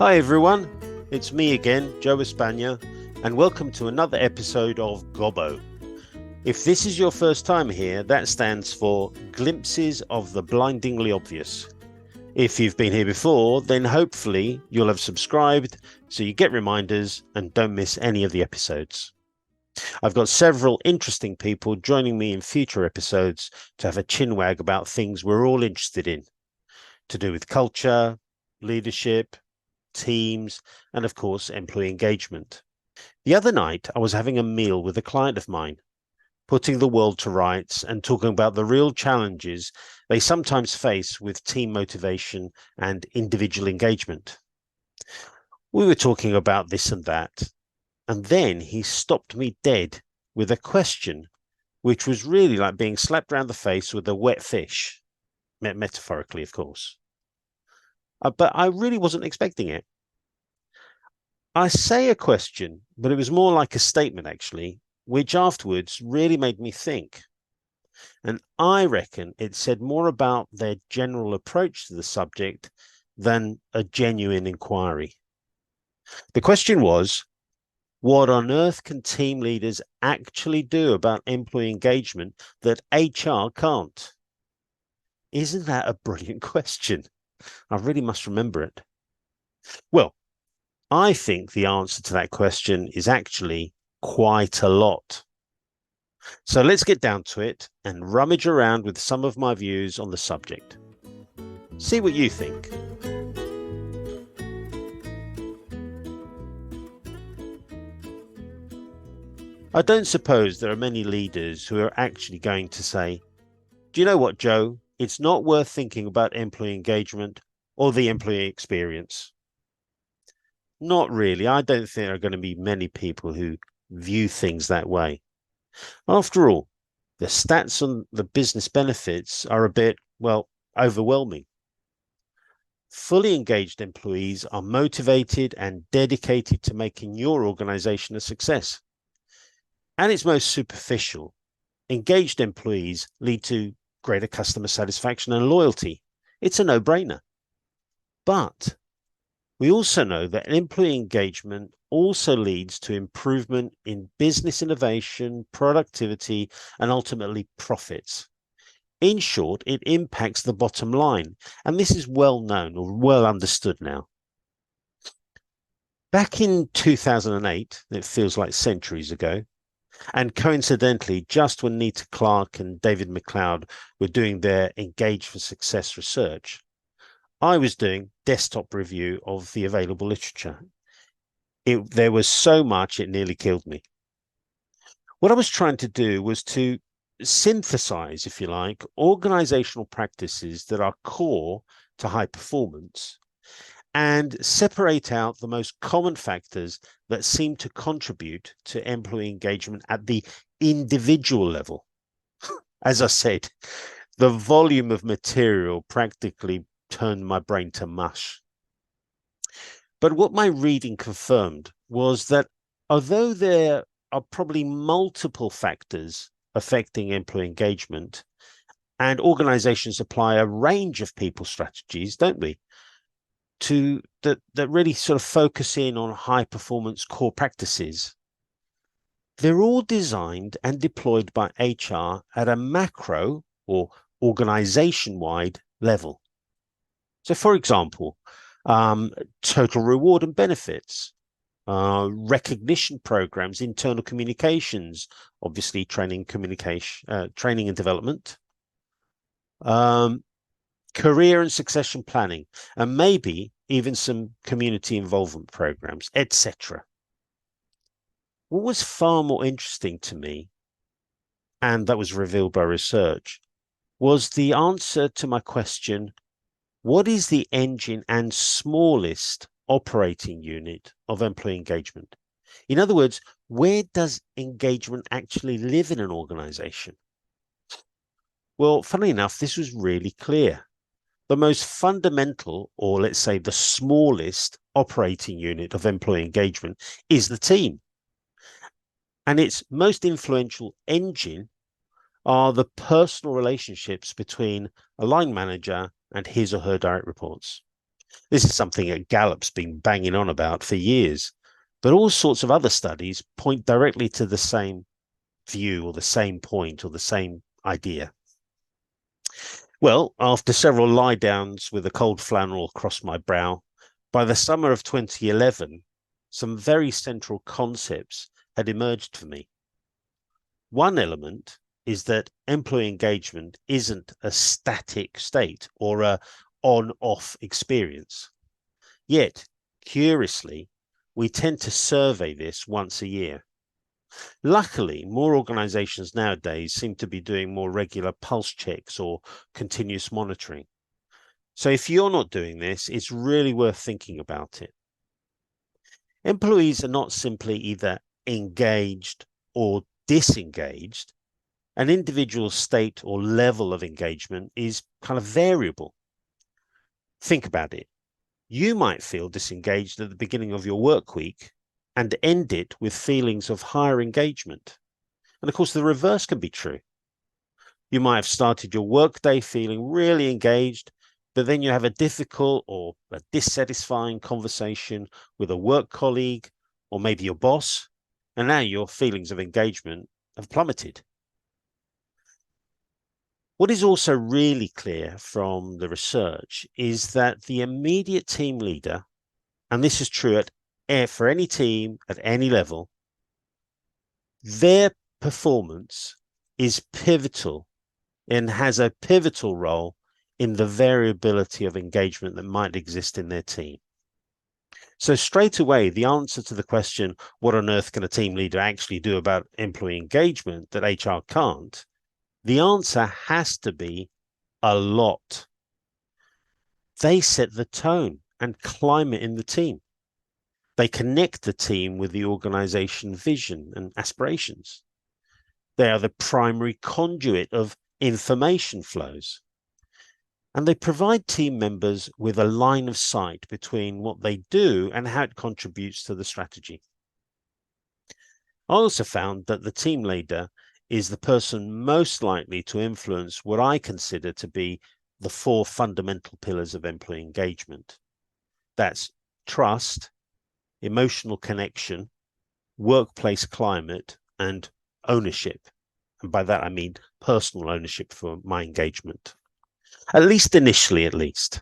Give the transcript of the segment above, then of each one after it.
Hi everyone, it's me again, Joe Espana, and welcome to another episode of Gobbo. If this is your first time here, that stands for Glimpses of the Blindingly Obvious. If you've been here before, then hopefully you'll have subscribed so you get reminders and don't miss any of the episodes. I've got several interesting people joining me in future episodes to have a chinwag about things we're all interested in, to do with culture, leadership, teams, and of course, employee engagement. The other night, I was having a meal with a client of mine, putting the world to rights and talking about the real challenges they sometimes face with team motivation and individual engagement. We were talking about this and that, and then he stopped me dead with a question which was really like being slapped around the face with a wet fish, metaphorically, of course. But I really wasn't expecting it. I say a question, but it was more like a statement, actually, which afterwards really made me think. And I reckon it said more about their general approach to the subject than a genuine inquiry. The question was, what on earth can team leaders actually do about employee engagement that HR can't? Isn't that a brilliant question? I really must remember it. Well, I think the answer to that question is actually quite a lot. So let's get down to it and rummage around with some of my views on the subject. See what you think. I don't suppose there are many leaders who are actually going to say, do you know what, Joe? It's not worth thinking about employee engagement or the employee experience. Not really. I don't think there are going to be many people who view things that way. After all, the stats on the business benefits are a bit, well, overwhelming. Fully engaged employees are motivated and dedicated to making your organization a success. At its most superficial, engaged employees lead to greater customer satisfaction and loyalty. It's a no-brainer. But we also know that employee engagement also leads to improvement in business innovation, productivity, and ultimately profits. In short, it impacts the bottom line, and this is well known or well understood now. Back in 2008, it feels like centuries ago, and coincidentally, just when Nita Clark and David McLeod were doing their Engage for Success research, I was doing desktop review of the available literature. There was so much, it nearly killed me. What I was trying to do was to synthesize, if you like, organizational practices that are core to high performance and separate out the most common factors that seem to contribute to employee engagement at the individual level. As I said, the volume of material practically turned my brain to mush. But what my reading confirmed was that although there are probably multiple factors affecting employee engagement, and organizations apply a range of people strategies, don't we? That really sort of focus in on high performance core practices. They're all designed and deployed by HR at a macro or organization wide level. So, for example, total reward and benefits, recognition programs, internal communications, obviously training, training and development, career and succession planning, and maybe even some community involvement programs, etc. What was far more interesting to me, and that was revealed by research, was the answer to my question, what is the engine and smallest operating unit of employee engagement? In other words, where does engagement actually live in an organization? Well, funnily enough, this was really clear. The most fundamental, or let's say the smallest operating unit of employee engagement is the team. And its most influential engine are the personal relationships between a line manager and his or her direct reports. This is something that Gallup's been banging on about for years, but all sorts of other studies point directly to the same view or the same point or the same idea. Well, after several lie downs with a cold flannel across my brow, by the summer of 2011, some very central concepts had emerged for me. One element is that employee engagement isn't a static state or a on-off experience. Yet, curiously, we tend to survey this once a year. Luckily, more organizations nowadays seem to be doing more regular pulse checks or continuous monitoring. So if you're not doing this, it's really worth thinking about it. Employees are not simply either engaged or disengaged. An individual state or level of engagement is kind of variable. Think about it. You might feel disengaged at the beginning of your work week and end it with feelings of higher engagement. And of course, the reverse can be true. You might have started your workday feeling really engaged, but then you have a difficult or a dissatisfying conversation with a work colleague or maybe your boss, and now your feelings of engagement have plummeted. What is also really clear from the research is that the immediate team leader, and this is true for any team at any level, their performance is pivotal and has a pivotal role in the variability of engagement that might exist in their team. So straight away, the answer to the question, what on earth can a team leader actually do about employee engagement that HR can't? The answer has to be a lot. They set the tone and climate in the team. They connect the team with the organization vision and aspirations. They are the primary conduit of information flows. And they provide team members with a line of sight between what they do and how it contributes to the strategy. I also found that the team leader is the person most likely to influence what I consider to be the 4 fundamental pillars of employee engagement. That's trust, emotional connection, workplace climate, and ownership. And by that, I mean personal ownership for my engagement. At least initially, at least.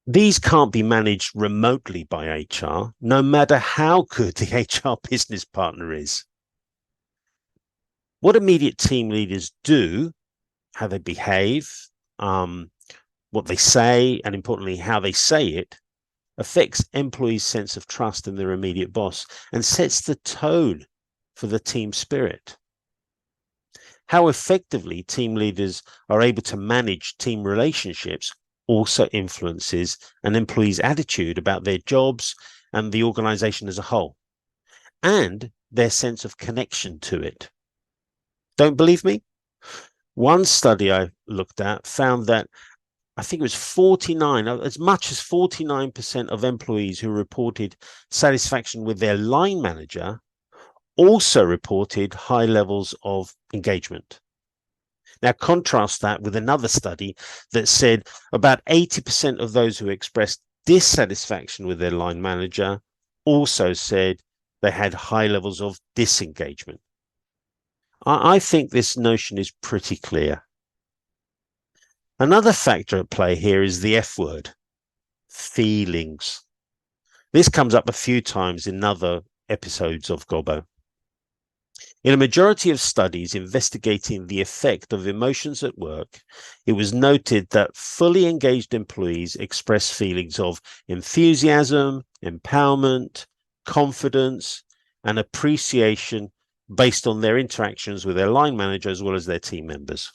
These can't be managed remotely by HR, no matter how good the HR business partner is. What immediate team leaders do, how they behave, what they say, and importantly, how they say it, affects employees' sense of trust in their immediate boss and sets the tone for the team spirit. How effectively team leaders are able to manage team relationships also influences an employee's attitude about their jobs and the organization as a whole, and their sense of connection to it. Don't believe me? One study I looked at found that I think it was as much as 49% of employees who reported satisfaction with their line manager also reported high levels of engagement. Now, contrast that with another study that said about 80% of those who expressed dissatisfaction with their line manager also said they had high levels of disengagement. I think this notion is pretty clear. Another factor at play here is the F word, feelings. This comes up a few times in other episodes of Gobbo. In a majority of studies investigating the effect of emotions at work, it was noted that fully engaged employees express feelings of enthusiasm, empowerment, confidence, and appreciation based on their interactions with their line manager as well as their team members.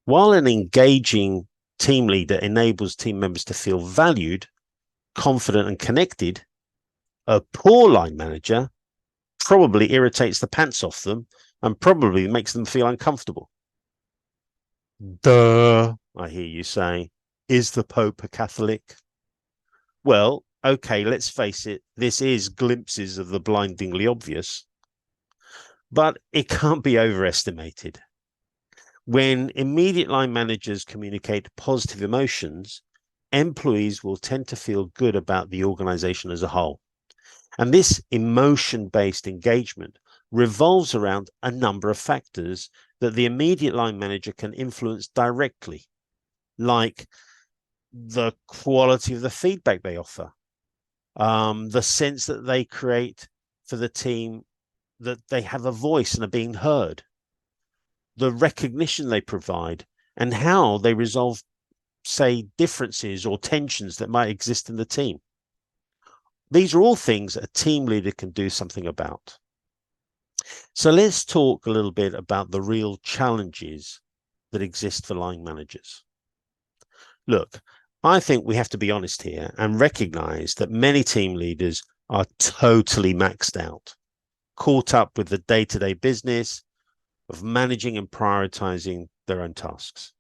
While an engaging team leader enables team members to feel valued, confident, and connected, a poor line manager probably irritates the pants off them and probably makes them feel uncomfortable. Duh, I hear you say. Is the Pope a Catholic? Well, okay, let's face it, this is glimpses of the blindingly obvious. But it can't be overestimated. When immediate line managers communicate positive emotions, employees will tend to feel good about the organization as a whole. And this emotion-based engagement revolves around a number of factors that the immediate line manager can influence directly, like the quality of the feedback they offer, the sense that they create for the team that they have a voice and are being heard, the recognition they provide, and how they resolve, say, differences or tensions that might exist in the team. These are all things a team leader can do something about. So let's talk a little bit about the real challenges that exist for line managers. Look, I think we have to be honest here and recognize that many team leaders are totally maxed out, caught up with the day-to-day business of managing and prioritizing their own tasks.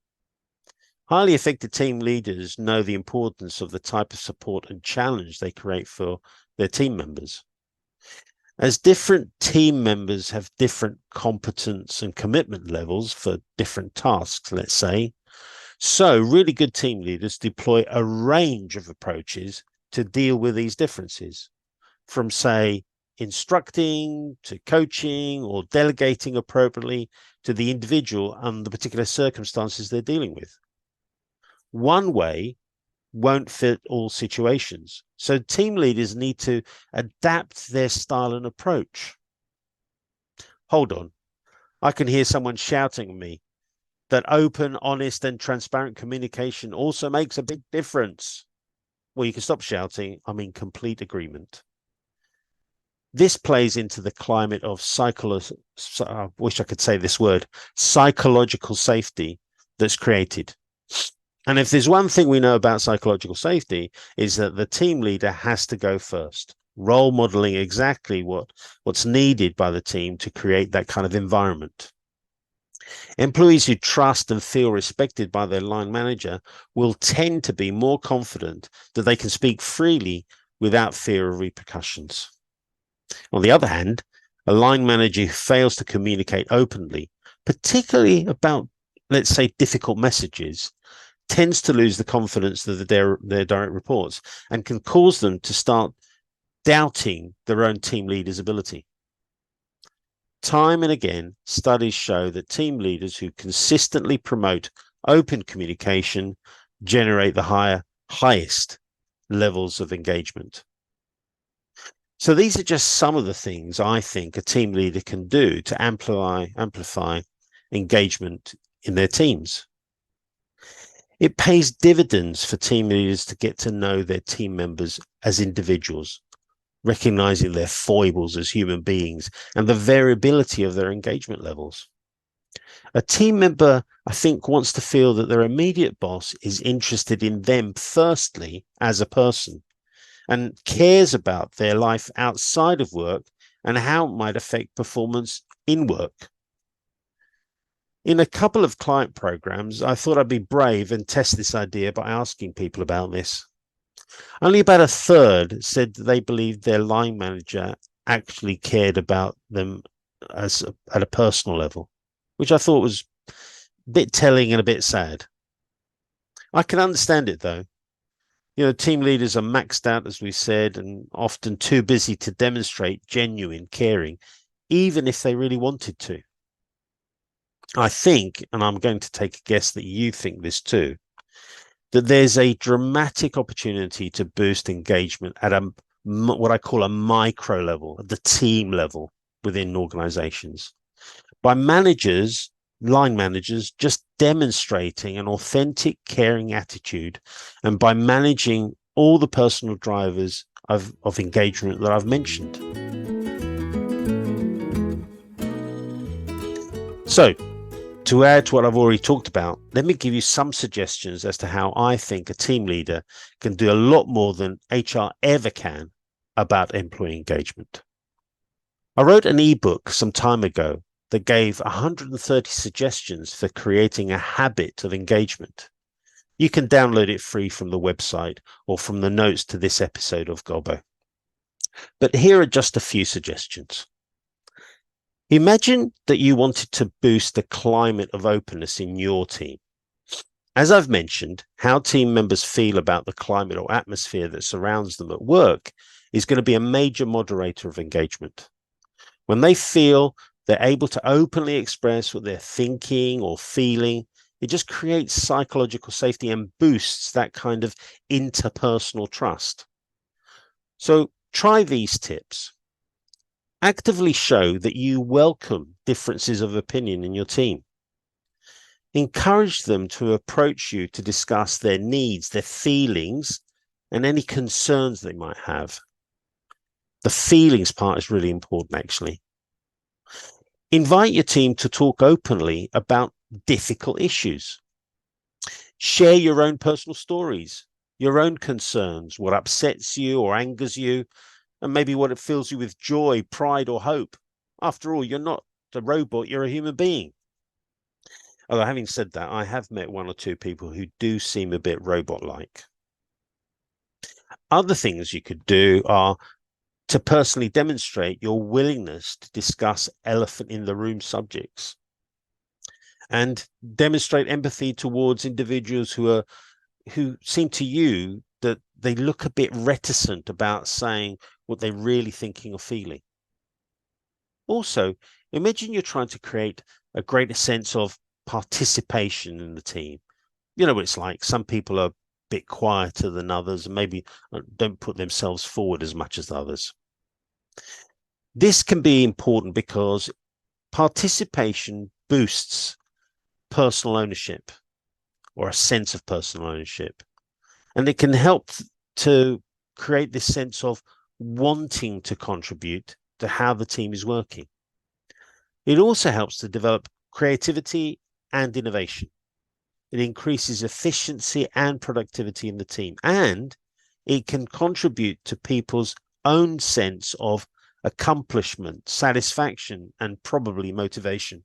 Highly effective team leaders know the importance of the type of support and challenge they create for their team members. As different team members have different competence and commitment levels for different tasks, let's say, so really good team leaders deploy a range of approaches to deal with these differences, from, say, instructing to coaching or delegating appropriately to the individual and the particular circumstances they're dealing with. One way won't fit all situations, so team leaders need to adapt their style and approach. Hold on, I can hear someone shouting at me that open, honest, and transparent communication also makes a big difference. Well, you can stop shouting. I'm in complete agreement. This plays into the climate of I wish I could say this word, psychological safety that's created. And if there's one thing we know about psychological safety, is that the team leader has to go first, role modeling exactly what's needed by the team to create that kind of environment. Employees who trust and feel respected by their line manager will tend to be more confident that they can speak freely without fear of repercussions. On the other hand, a line manager who fails to communicate openly, particularly about, let's say, difficult messages, tends to lose the confidence of their direct reports and can cause them to start doubting their own team leader's ability. Time and again, studies show that team leaders who consistently promote open communication generate the highest levels of engagement. So these are just some of the things I think a team leader can do to amplify engagement in their teams. It pays dividends for team leaders to get to know their team members as individuals, recognizing their foibles as human beings and the variability of their engagement levels. A team member, I think, wants to feel that their immediate boss is interested in them firstly as a person and cares about their life outside of work and how it might affect performance in work. In a couple of client programs, I thought I'd be brave and test this idea by asking people about this. Only about a third said that they believed their line manager actually cared about them at a personal level, which I thought was a bit telling and a bit sad. I can understand it though. You know, team leaders are maxed out, as we said, and often too busy to demonstrate genuine caring, even if they really wanted to. I think, and I'm going to take a guess that you think this too, that there's a dramatic opportunity to boost engagement at what I call a micro level, at the team level within organizations, by line managers, just demonstrating an authentic, caring attitude, and by managing all the personal drivers of engagement that I've mentioned. So, to add to what I've already talked about, let me give you some suggestions as to how I think a team leader can do a lot more than HR ever can about employee engagement. I wrote an ebook some time ago that gave 130 suggestions for creating a habit of engagement. You can download it free from the website or from the notes to this episode of Gobbo. But here are just a few suggestions. Imagine that you wanted to boost the climate of openness in your team As I've mentioned, how team members feel about the climate or atmosphere that surrounds them at work is going to be a major moderator of engagement. When they feel they're able to openly express what they're thinking or feeling, it just creates psychological safety and boosts that kind of interpersonal trust. So try these tips. Actively show that you welcome differences of opinion in your team. Encourage them to approach you to discuss their needs, their feelings, and any concerns they might have. The feelings part is really important, actually. Invite your team to talk openly about difficult issues. Share your own personal stories, your own concerns, what upsets you or angers you, and maybe what it fills you with joy, pride, or hope. After all, you're not a robot, you're a human being. Although having said that, I have met one or two people who do seem a bit robot-like. Other things you could do are to personally demonstrate your willingness to discuss elephant in the room subjects and demonstrate empathy towards individuals who seem to you that they look a bit reticent about saying what they're really thinking or feeling. Also, imagine you're trying to create a greater sense of participation in the team. You know what it's like. Some people are a bit quieter than others and maybe don't put themselves forward as much as others. This can be important because participation boosts personal ownership or a sense of personal ownership. And it can help to create this sense of wanting to contribute to how the team is working. It also helps to develop creativity and innovation. It increases efficiency and productivity in the team, and it can contribute to people's own sense of accomplishment, satisfaction, and probably motivation.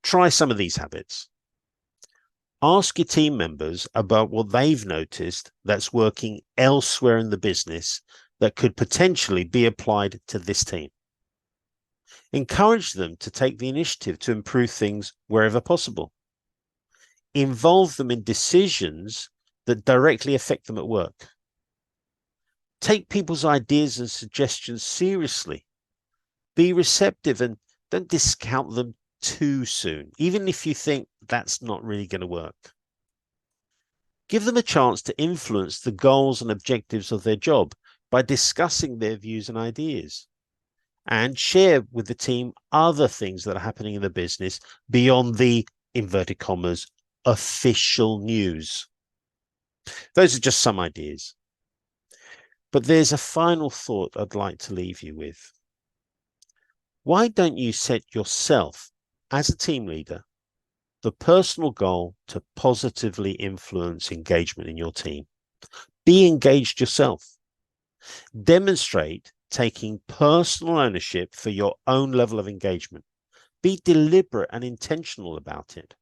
Try some of these habits. Ask your team members about what they've noticed that's working elsewhere in the business that could potentially be applied to this team. Encourage them to take the initiative to improve things wherever possible. Involve them in decisions that directly affect them at work. Take people's ideas and suggestions seriously. Be receptive and don't discount them too soon, even if you think that's not really going to work. Give them a chance to influence the goals and objectives of their job by discussing their views and ideas, and share with the team other things that are happening in the business beyond the, inverted commas, official news. Those are just some ideas. But there's a final thought I'd like to leave you with. Why don't you set yourself, as a team leader, the personal goal to positively influence engagement in your team? Be engaged yourself. Demonstrate taking personal ownership for your own level of engagement. Be deliberate and intentional about it.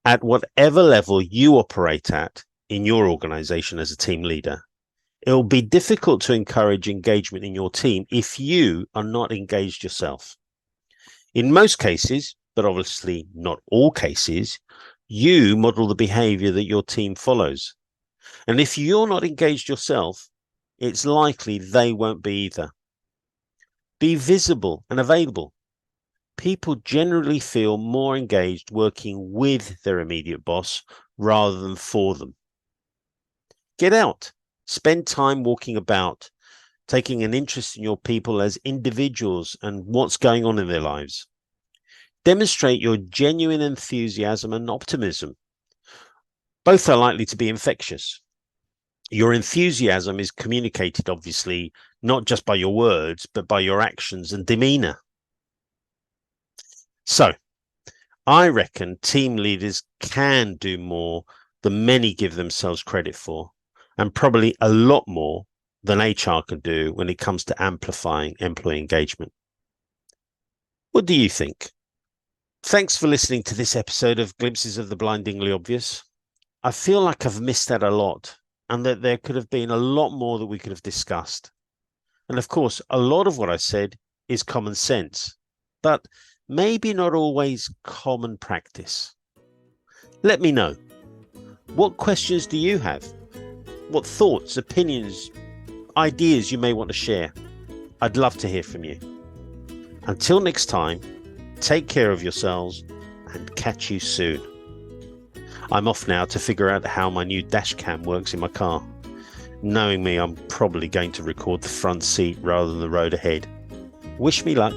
At whatever level you operate at in your organization as a team leader, it will be difficult to encourage engagement in your team if you are not engaged yourself. In most cases, but obviously not all cases, you model the behavior that your team follows. And if you're not engaged yourself, it's likely they won't be either. Be visible and available. People generally feel more engaged working with their immediate boss rather than for them. Get out. Spend time walking about, taking an interest in your people as individuals and what's going on in their lives. Demonstrate your genuine enthusiasm and optimism. Both are likely to be infectious. Your enthusiasm is communicated, obviously, not just by your words, but by your actions and demeanor. So, I reckon team leaders can do more than many give themselves credit for, and probably a lot more than HR can do when it comes to amplifying employee engagement. What do you think? Thanks for listening to this episode of Glimpses of the Blindingly Obvious. I feel like I've missed out a lot, and that there could have been a lot more that we could have discussed. And of course, a lot of what I said is common sense, but maybe not always common practice. Let me know. What questions do you have? What thoughts, opinions, ideas you may want to share? I'd love to hear from you. Until next time, take care of yourselves and catch you soon. I'm off now to figure out how my new dash cam works in my car. Knowing me, I'm probably going to record the front seat rather than the road ahead. Wish me luck.